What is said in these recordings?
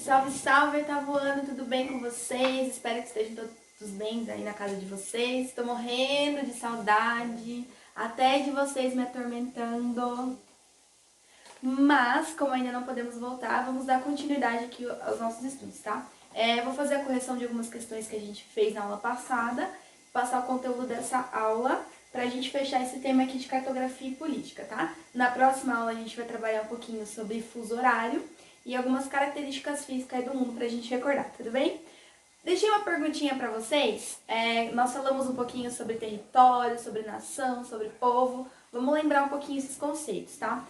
Salve, salve, tá voando, tudo bem com vocês? Espero que estejam todos bem aí na casa de vocês. Tô morrendo de saudade, até de vocês me atormentando. Mas, como ainda não podemos voltar, vamos dar continuidade aqui aos nossos estudos, tá? Vou fazer a correção de algumas questões que a gente fez na aula passada, passar o conteúdo dessa aula pra gente fechar esse tema aqui de cartografia e política, tá? Na próxima aula a gente vai trabalhar um pouquinho sobre fuso horário e algumas características físicas aí do mundo pra gente recordar, tudo bem? Deixei uma perguntinha pra vocês. Nós falamos um pouquinho sobre território, sobre nação, sobre povo. Vamos lembrar um pouquinho esses conceitos, tá?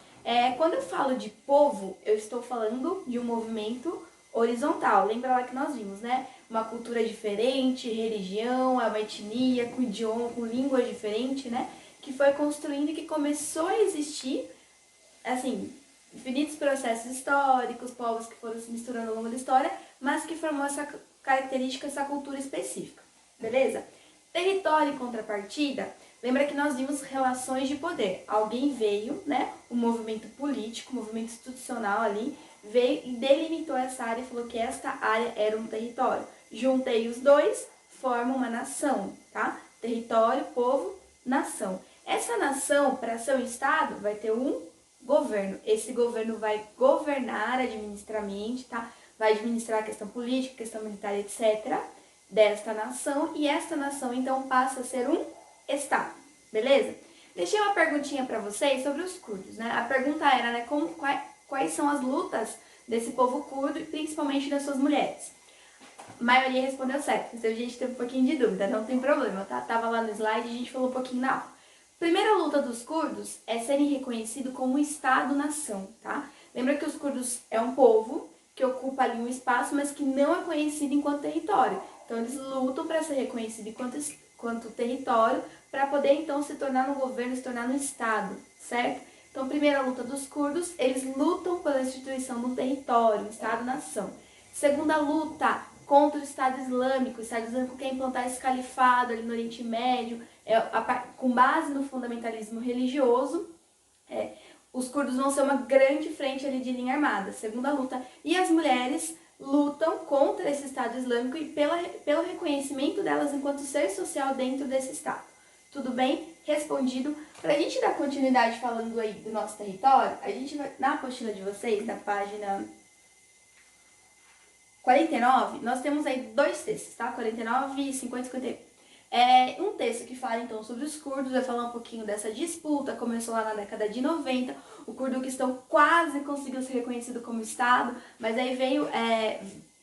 Quando eu falo de povo, eu estou falando de um movimento horizontal. Lembra lá que nós vimos, né? Uma cultura diferente, religião, é uma etnia, com idioma, com língua diferente, né? Que foi construindo e que começou a existir, assim, infinitos processos históricos, povos que foram se misturando ao longo da história, mas que formou essa característica, essa cultura específica, beleza? Território em contrapartida, lembra que nós vimos relações de poder. Alguém veio, né, um movimento político, um movimento institucional ali, veio e delimitou essa área e falou que esta área era um território. Juntei os dois, forma uma nação, tá? Território, povo, nação. Essa nação, para ser um estado, vai ter um governo. Esse governo vai governar administrativamente, tá? Vai administrar a questão política, questão militar, etc. desta nação. E esta nação, então, passa a ser um estado, beleza? Deixei uma perguntinha para vocês sobre os curdos, né? A pergunta era, né, quais são as lutas desse povo curdo e principalmente das suas mulheres? A maioria respondeu certo, mas a gente teve um pouquinho de dúvida, não tem problema, tá? Tava lá no slide e a gente falou um pouquinho na aula. Primeira luta dos curdos é serem reconhecidos como Estado-nação, tá? Lembra que os curdos é um povo que ocupa ali um espaço, mas que não é conhecido enquanto território. Então eles lutam para ser reconhecido enquanto território, para poder então se tornar no governo, se tornar no Estado, certo? Então, primeira luta dos curdos, eles lutam pela instituição do território, Estado-nação. Segunda luta, contra o Estado Islâmico. O Estado Islâmico quer implantar esse califado ali no Oriente Médio, com base no fundamentalismo religioso. Os curdos vão ser uma grande frente ali de linha armada, segunda luta. E as mulheres lutam contra esse Estado Islâmico e pelo reconhecimento delas enquanto ser social dentro desse Estado. Tudo bem? Respondido. Para a gente dar continuidade falando aí do nosso território, a gente vai, na apostila de vocês, na página 49, nós temos aí dois textos, tá? 49, 50 e 51. Um texto que fala então sobre os curdos, vai falar um pouquinho dessa disputa, começou lá na década de 90, o Kurdistão quase conseguiu ser reconhecido como Estado, mas aí veio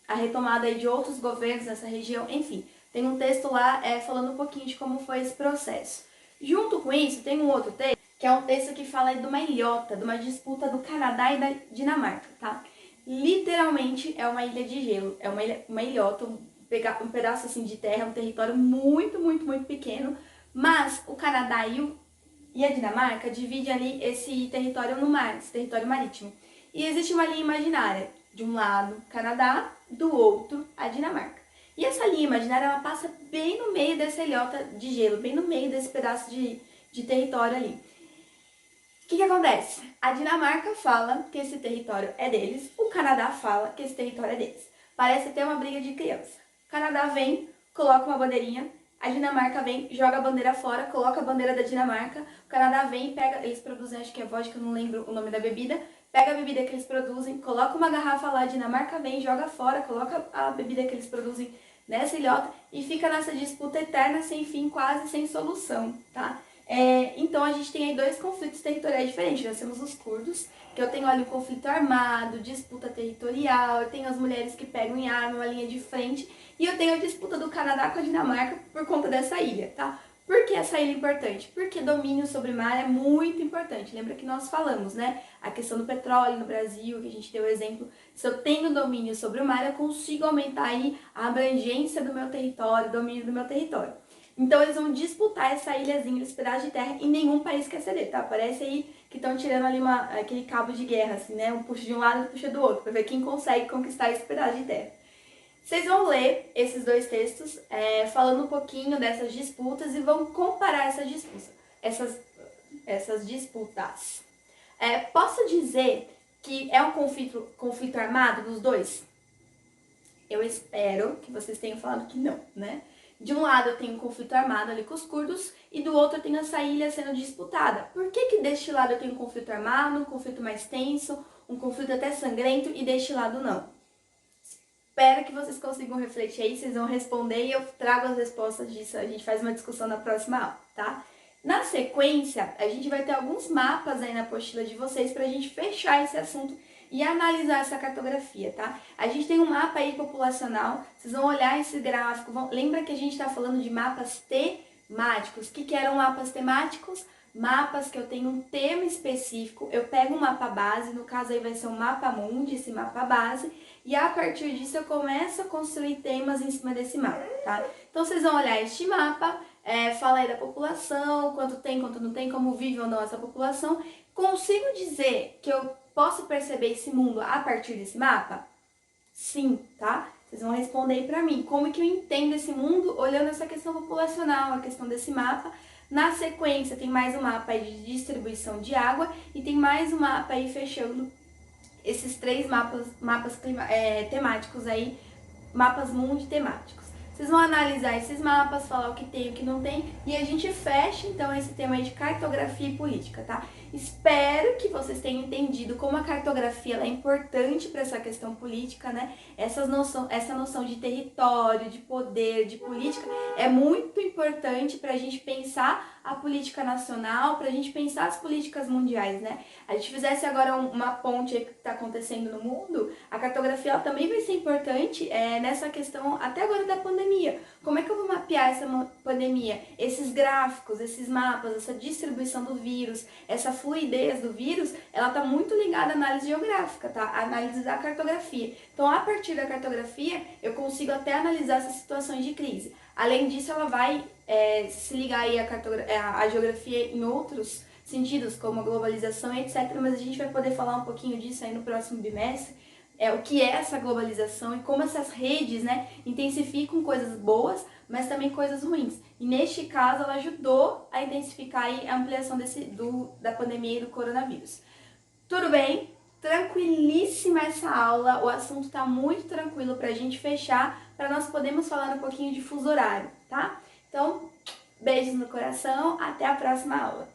a retomada aí de outros governos nessa região, enfim. Tem um texto lá falando um pouquinho de como foi esse processo. Junto com isso, tem um outro texto, que é um texto que fala de uma ilhota, de uma disputa do Canadá e da Dinamarca, tá? Literalmente é uma ilha de gelo, é uma ilhota, um pedaço assim de terra, um território muito, muito, muito pequeno, mas o Canadá e a Dinamarca dividem ali esse território no mar, esse território marítimo. E existe uma linha imaginária, de um lado Canadá, do outro a Dinamarca. E essa linha imaginária, ela passa bem no meio dessa ilhota de gelo, bem no meio desse pedaço de território ali. O que acontece? A Dinamarca fala que esse território é deles, o Canadá fala que esse território é deles. Parece ter uma briga de criança. O Canadá vem, coloca uma bandeirinha, a Dinamarca vem, joga a bandeira fora, coloca a bandeira da Dinamarca, o Canadá vem, pega, eles produzem, acho que é vodka, eu não lembro o nome da bebida, pega a bebida que eles produzem, coloca uma garrafa lá, a Dinamarca vem, joga fora, coloca a bebida que eles produzem nessa ilhota e fica nessa disputa eterna, sem fim, quase sem solução, tá? Então a gente tem aí dois conflitos territoriais diferentes. Nós temos os curdos, que eu tenho ali o conflito armado, disputa territorial, eu tenho as mulheres que pegam em arma, uma linha de frente, e eu tenho a disputa do Canadá com a Dinamarca por conta dessa ilha, tá? Por que essa ilha é importante? Porque domínio sobre o mar é muito importante. Lembra que nós falamos, né? A questão do petróleo no Brasil, que a gente deu o exemplo. Se eu tenho domínio sobre o mar, eu consigo aumentar aí a abrangência do meu território, o domínio do meu território. Então eles vão disputar essa ilhazinha, esse pedaço de terra, e nenhum país quer ceder, tá? Parece aí que estão tirando ali aquele cabo de guerra, assim, né? Um puxa de um lado e puxa do outro, pra ver quem consegue conquistar esse pedaço de terra. Vocês vão ler esses dois textos, falando um pouquinho dessas disputas e vão comparar essas disputas. Posso dizer que é um conflito armado dos dois? Eu espero que vocês tenham falado que não, né? De um lado eu tenho um conflito armado ali com os curdos e do outro eu tenho essa ilha sendo disputada. Por que deste lado eu tenho um conflito armado, um conflito mais tenso, um conflito até sangrento e deste lado não? Espero que vocês consigam refletir aí, vocês vão responder e eu trago as respostas disso, a gente faz uma discussão na próxima aula, tá? Na sequência, a gente vai ter alguns mapas aí na apostila de vocês pra gente fechar esse assunto e analisar essa cartografia, tá? A gente tem um mapa aí populacional, vocês vão olhar esse gráfico, lembra que a gente está falando de mapas temáticos. O que eram mapas temáticos? Mapas que eu tenho um tema específico, eu pego um mapa base, no caso aí vai ser um mapa mundi, esse mapa base, e a partir disso eu começo a construir temas em cima desse mapa, tá? Então vocês vão olhar este mapa, fala aí da população, quanto tem, quanto não tem, como vive ou não essa população. Consigo dizer que eu posso perceber esse mundo a partir desse mapa? Sim, tá? Vocês vão responder aí pra mim. Como que eu entendo esse mundo olhando essa questão populacional, a questão desse mapa. Na sequência, tem mais um mapa aí de distribuição de água e tem mais um mapa aí fechando esses três mapas temáticos aí, mapas mundi temáticos. Vocês vão analisar esses mapas, falar o que tem e o que não tem, e a gente fecha então esse tema aí de cartografia e política, tá? Espero que vocês tenham entendido como a cartografia ela é importante para essa questão política, né? Essa noção de território, de poder, de política é muito importante para a gente pensar a política nacional, para a gente pensar as políticas mundiais, né? A gente fizesse agora uma ponte aí que está acontecendo no mundo, a cartografia ela também vai ser importante nessa questão até agora da pandemia. Como é que eu vou mapear essa pandemia? Esses gráficos, esses mapas, essa distribuição do vírus, essa fluidez do vírus, ela está muito ligada à análise geográfica, tá? A análise da cartografia. Então, a partir da cartografia, eu consigo até analisar essas situações de crise. Além disso, ela vai se ligar aí a geografia em outros sentidos, como a globalização e etc. Mas a gente vai poder falar um pouquinho disso aí no próximo bimestre. O que é essa globalização e como essas redes, né, intensificam coisas boas, mas também coisas ruins. E neste caso, ela ajudou a intensificar aí a ampliação da pandemia e do coronavírus. Tudo bem? Tranquilíssima essa aula, o assunto está muito tranquilo para a gente fechar, para nós podermos falar um pouquinho de fuso horário, tá? Então, beijos no coração, até a próxima aula!